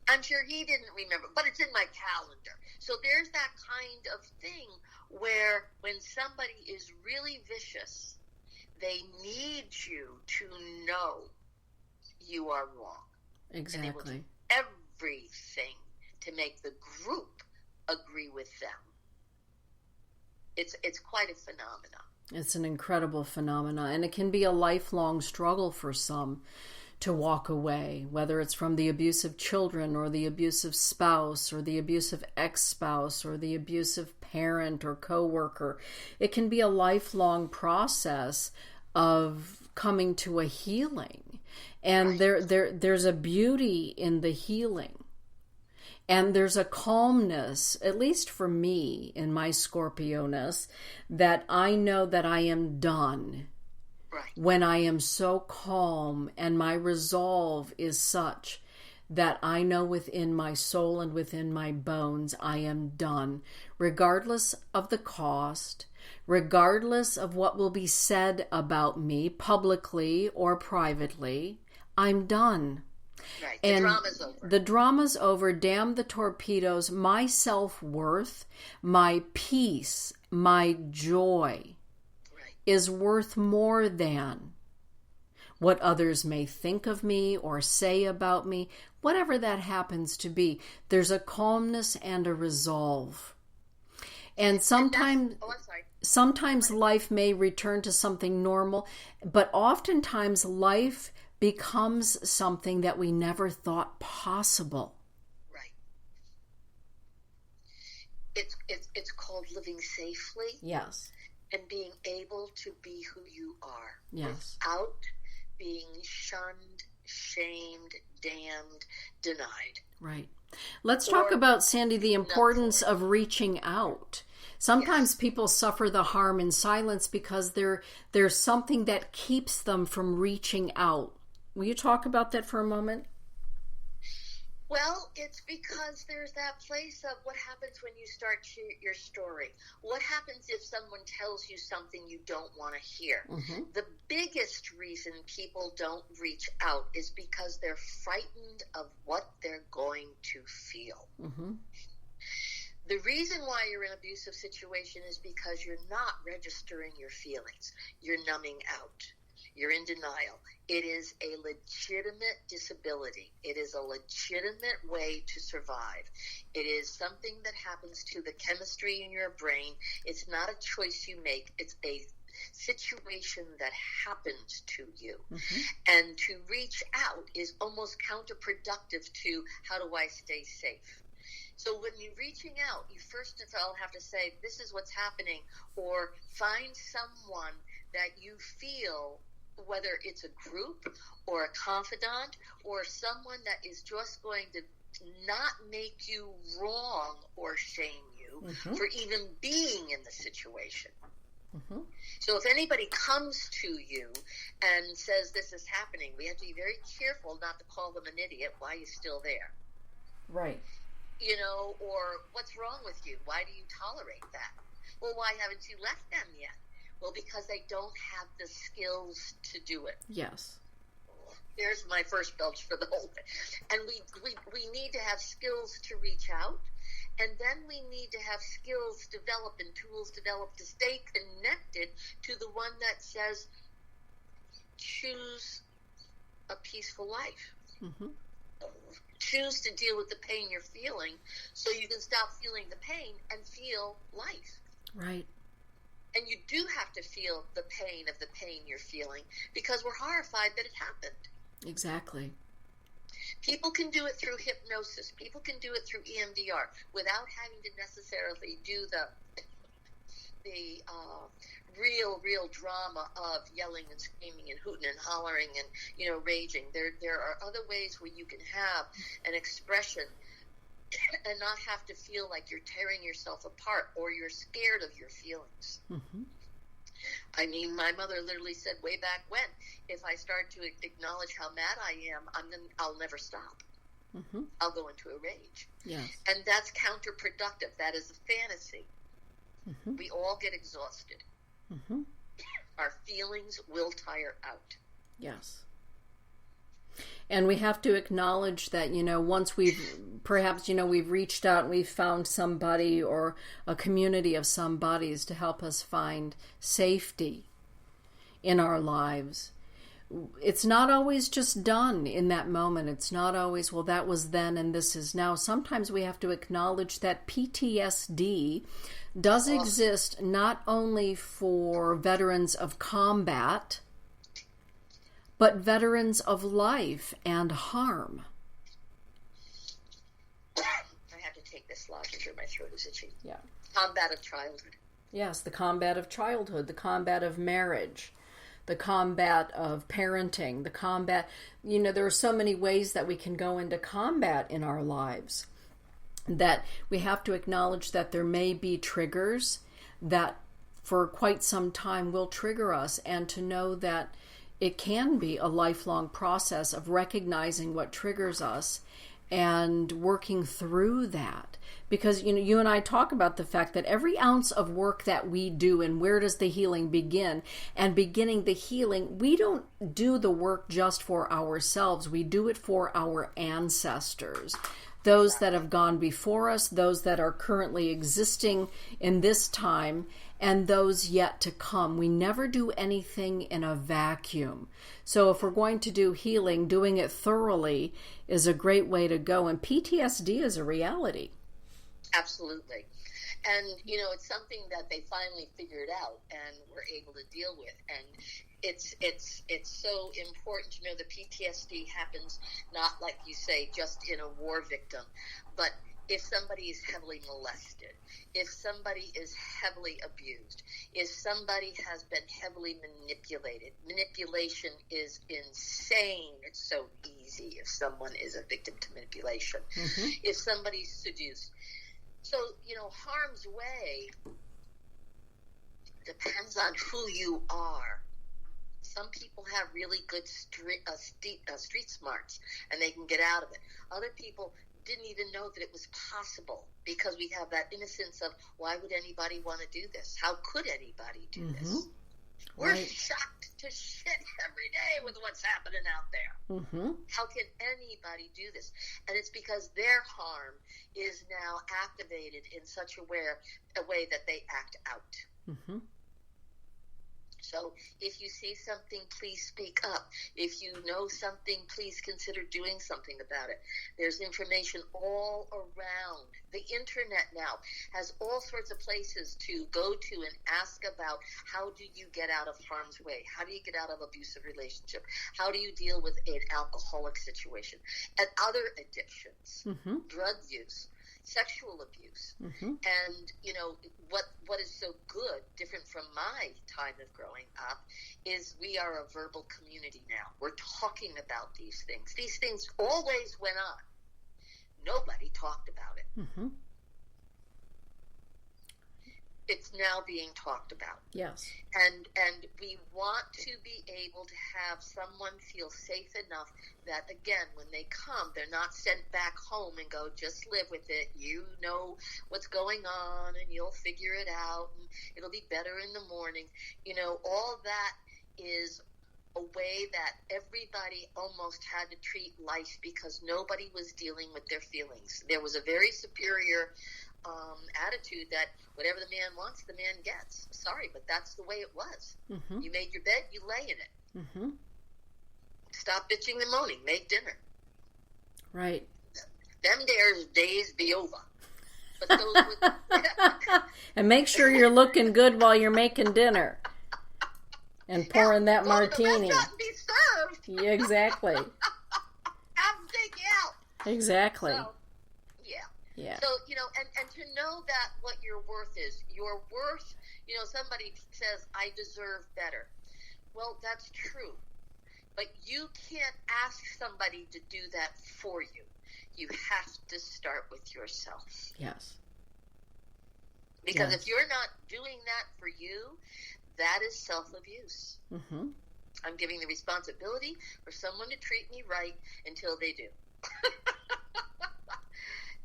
Speaker 2: I'm sure he didn't remember, but it's in my calendar. So there's that kind of thing where when somebody is really vicious, they need you to know you are wrong.
Speaker 1: Exactly.
Speaker 2: And they will do everything to make the group agree with them. It's quite a phenomenon.
Speaker 1: It's an incredible phenomenon, and it can be a lifelong struggle for some to walk away, whether it's from the abusive children or the abusive spouse or the abusive ex-spouse or the abusive parent or coworker. It can be a lifelong process of coming to a healing. And there's a beauty in the healing. And there's a calmness, at least for me in my Scorpio-ness, that I know that I am done. When I am so calm and my resolve is such that I know within my soul and within my bones I am done, regardless of the cost, regardless of what will be said about me publicly or privately, I'm done.
Speaker 2: Right.
Speaker 1: And
Speaker 2: drama's over.
Speaker 1: The drama's over. Damn the torpedoes. My self-worth, my peace, my joy is worth more than what others may think of me or say about me, whatever that happens to be. There's a calmness and a resolve. And sometimes life may return to something normal, but oftentimes life becomes something that we never thought possible.
Speaker 2: Right. It's called living safely.
Speaker 1: Yes.
Speaker 2: And being able to be who you are.
Speaker 1: Yes.
Speaker 2: Without being shunned, shamed, damned, denied.
Speaker 1: Right. Let's talk about, Sandy, the importance of reaching out. Sometimes people suffer the harm in silence because there's something that keeps them from reaching out. Will you talk about that for a moment?
Speaker 2: Well, it's because there's that place of what happens when you start your story. What happens if someone tells you something you don't want to hear? Mm-hmm. The biggest reason people don't reach out is because they're frightened of what they're going to feel. Mm-hmm. The reason why you're in an abusive situation is because you're not registering your feelings. You're numbing out. You're in denial. It is a legitimate disability. It is a legitimate way to survive. It is something that happens to the chemistry in your brain. It's not a choice you make. It's a situation that happens to you. Mm-hmm. And to reach out is almost counterproductive to how do I stay safe. So when you're reaching out, you first of all have to say, this is what's happening, or find someone that you feel, whether it's a group or a confidant or someone that is just going to not make you wrong or shame you mm-hmm. for even being in the situation. Mm-hmm. So if anybody comes to you and says this is happening, we have to be very careful not to call them an idiot. Why are you still there?
Speaker 1: Right.
Speaker 2: Or what's wrong with you? Why do you tolerate that? Well, why haven't you left them yet? Well, because they don't have the skills to do it.
Speaker 1: Yes.
Speaker 2: There's my first belch for the whole thing. And we need to have skills to reach out. And then we need to have skills developed and tools developed to stay connected to the one that says, choose a peaceful life. Mm-hmm. Choose to deal with the pain you're feeling so you can stop feeling the pain and feel life.
Speaker 1: Right.
Speaker 2: And you do have to feel the pain of the pain you're feeling because we're horrified that it happened.
Speaker 1: Exactly.
Speaker 2: People can do it through hypnosis. People can do it through EMDR without having to necessarily do the real drama of yelling and screaming and hooting and hollering and, raging. There are other ways where you can have an expression and not have to feel like you're tearing yourself apart or you're scared of your feelings. Mm-hmm. I mean, my mother literally said way back when, if I start to acknowledge how mad I am, I'll never stop. Mm-hmm. I'll go into a rage.
Speaker 1: Yes.
Speaker 2: And that's counterproductive. That is a fantasy. Mm-hmm. We all get exhausted. Mm-hmm. Our feelings will tire out.
Speaker 1: Yes. And we have to acknowledge that, once we've reached out and we've found somebody or a community of somebodies to help us find safety in our lives, it's not always just done in that moment. It's not always, well, that was then and this is now. Sometimes we have to acknowledge that PTSD does exist not only for veterans of combat, but veterans of life and harm.
Speaker 2: I have to take this lozenge or my throat is itchy.
Speaker 1: Yeah.
Speaker 2: Combat of childhood.
Speaker 1: Yes, the combat of childhood, the combat of marriage, the combat of parenting, the combat, there are so many ways that we can go into combat in our lives that we have to acknowledge that there may be triggers that for quite some time will trigger us, and to know that it can be a lifelong process of recognizing what triggers us and working through that. Because, you and I talk about the fact that every ounce of work that we do, and where does the healing begin? And beginning the healing, we don't do the work just for ourselves. We do it for our ancestors. Those that have gone before us, those that are currently existing in this time, and those yet to come. We never do anything in a vacuum. So if we're going to do healing, doing it thoroughly is a great way to go. And PTSD is a reality.
Speaker 2: Absolutely. And, it's something that they finally figured out and were able to deal with. And it's so important to know that PTSD happens not, like you say, just in a war victim, but if somebody is heavily molested, if somebody is heavily abused, if somebody has been heavily manipulated. Manipulation is insane. It's so easy if someone is a victim to manipulation. Mm-hmm. If somebody's seduced. So, harm's way depends on who you are. Some people have really good street smarts, and they can get out of it. Other people didn't even know that it was possible, because we have that innocence of, why would anybody want to do this? How could anybody do this? We're shocked to shit every day with what's happening out there. How can anybody do this? And it's because their harm is now activated in such a way that they act out. So if you see something, please speak up. If you know something, please consider doing something about it. There's information all around. The internet now has all sorts of places to go to and ask about, how do you get out of harm's way? How do you get out of abusive relationship? How do you deal with an alcoholic situation and other addictions, drug use, sexual abuse. And what is so good, different from my time of growing up, is we are a verbal community now. We're talking about these things always went on. Nobody talked about it. It's now being talked about.
Speaker 1: Yes.
Speaker 2: And we want to be able to have someone feel safe enough that, again, when they come, they're not sent back home and go, just live with it. You know what's going on, and you'll figure it out, and it'll be better in the morning. All that is a way that everybody almost had to treat life, because nobody was dealing with their feelings. There was a very superior attitude that whatever the man wants, the man gets. Sorry, but that's the way it was. You made your bed, you lay in it. Stop bitching and moaning. Make dinner.
Speaker 1: Right.
Speaker 2: Them days be over. But those
Speaker 1: and make sure you're looking good while you're making dinner. And pouring that martini.
Speaker 2: Be served.
Speaker 1: Yeah, exactly.
Speaker 2: Have them take you out.
Speaker 1: Exactly.
Speaker 2: So, yeah. So, and to know that what your worth is. Your worth, somebody says, I deserve better. Well, that's true. But you can't ask somebody to do that for you. You have to start with yourself.
Speaker 1: Yes.
Speaker 2: Because if you're not doing that for you, that is self-abuse. I'm giving the responsibility for someone to treat me right until they do.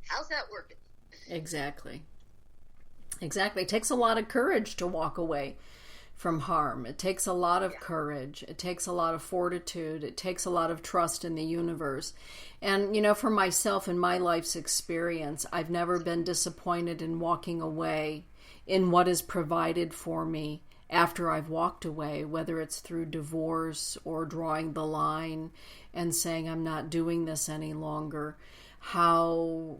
Speaker 2: How's that working? Exactly.
Speaker 1: It takes a lot of courage to walk away from harm. It takes a lot of courage. It takes a lot of fortitude. It takes a lot of trust in the universe. And, for myself and my life's experience, I've never been disappointed in walking away in what is provided for me after I've walked away, whether it's through divorce or drawing the line and saying I'm not doing this any longer. How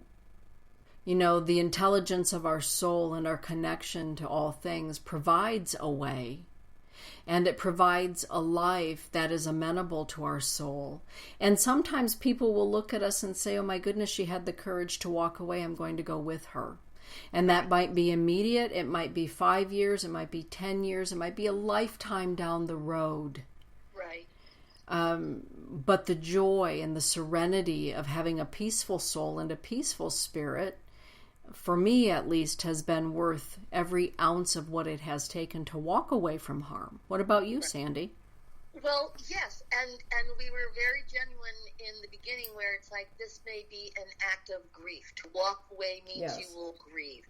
Speaker 1: the intelligence of our soul and our connection to all things provides a way. And it provides a life that is amenable to our soul. And sometimes people will look at us and say, oh my goodness, she had the courage to walk away. I'm going to go with her. And that might be immediate. It might be 5 years. It might be 10 years. It might be a lifetime down the road.
Speaker 2: Right.
Speaker 1: But the joy and the serenity of having a peaceful soul and a peaceful spirit, for me at least, has been worth every ounce of what it has taken to walk away from harm. What about you, Sandy?
Speaker 2: Well, yes, and we were very genuine in the beginning, where it's like, this may be an act of grief. To walk away means you will grieve.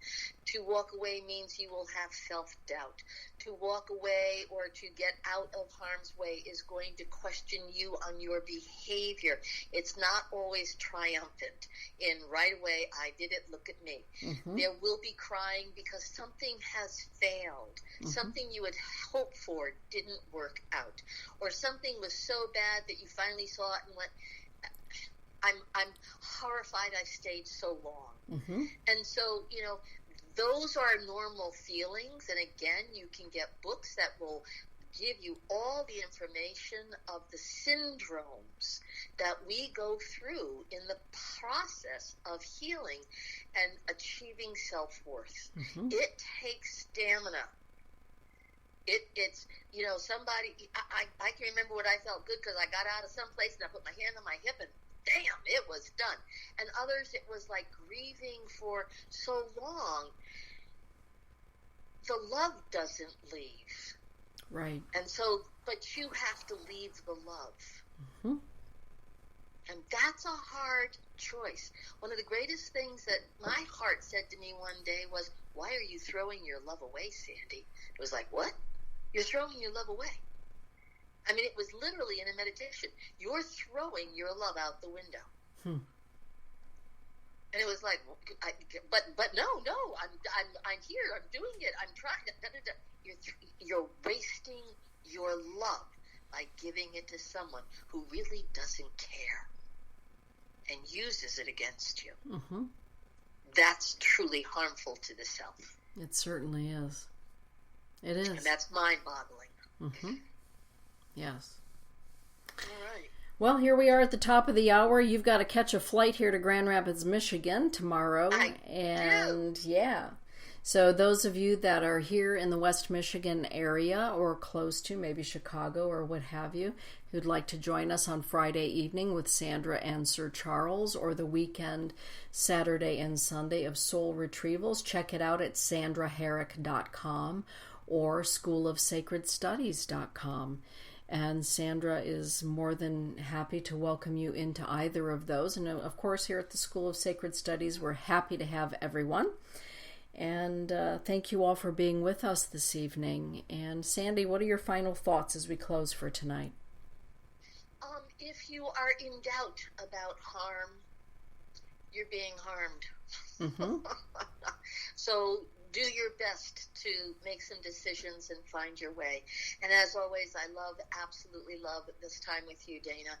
Speaker 2: To walk away means you will have self-doubt. To walk away or to get out of harm's way is going to question you on your behavior. It's not always triumphant in right away, I did it, look at me. There will be crying because something has failed. Something you had hoped for didn't work out. Or something was so bad that you finally saw it and went, I'm horrified I stayed so long. And so, those are normal feelings. And again, you can get books that will give you all the information of the syndromes that we go through in the process of healing and achieving self-worth. It takes stamina. It's somebody, I can remember what I felt good because I got out of some place and I put my hand on my hip and damn, it was done. And others, it was like grieving for so long. The love doesn't leave.
Speaker 1: Right.
Speaker 2: And so, but you have to leave the love.
Speaker 1: Mm-hmm.
Speaker 2: And that's a hard choice. One of the greatest things that my heart said to me one day was, why are you throwing your love away, Sandy? It was like, what? You're throwing your love away. I mean, it was literally in a meditation. You're throwing your love out the window. And it was like, but no, I'm here. I'm doing it. I'm trying. You're wasting your love by giving it to someone who really doesn't care and uses it against you.
Speaker 1: Mm-hmm.
Speaker 2: That's truly harmful to the self.
Speaker 1: It certainly is. It is.
Speaker 2: And that's mind-boggling.
Speaker 1: Mm-hmm. Yes.
Speaker 2: All right.
Speaker 1: Well, here we are at the top of the hour. You've got to catch a flight here to Grand Rapids, Michigan tomorrow.
Speaker 2: I do.
Speaker 1: Yeah. So those of you that are here in the West Michigan area or close to, maybe Chicago or what have you, who'd like to join us on Friday evening with Sandra and Sir Charles, or the weekend, Saturday and Sunday of Soul Retrievals, check it out at sandraherrick.com or schoolofsacredstudies.com. And Sandra is more than happy to welcome you into either of those. And of course, here at the School of Sacred Studies, we're happy to have everyone. And thank you all for being with us this evening. And Sandy, what are your final thoughts as we close for tonight?
Speaker 2: If you are in doubt about harm, you're being harmed.
Speaker 1: Mm-hmm.
Speaker 2: So do your best to make some decisions and find your way. And as always, I absolutely love this time with you, Dana,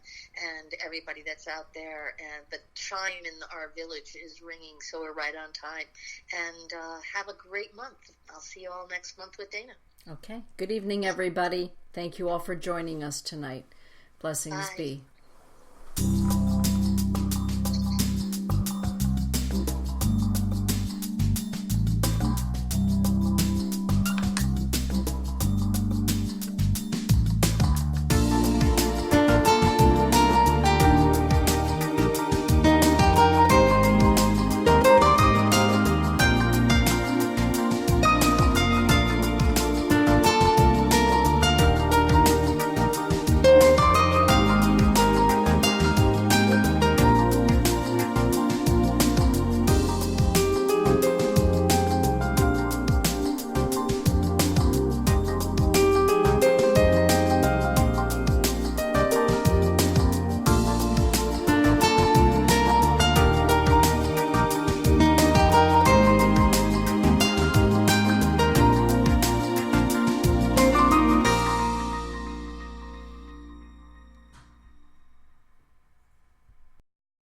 Speaker 2: and everybody that's out there. And the chime in our village is ringing, so we're right on time. And have a great month. I'll see you all next month with Dana.
Speaker 1: Okay. Good evening, everybody. Thank you all for joining us tonight. Blessings
Speaker 2: Bye.
Speaker 1: be.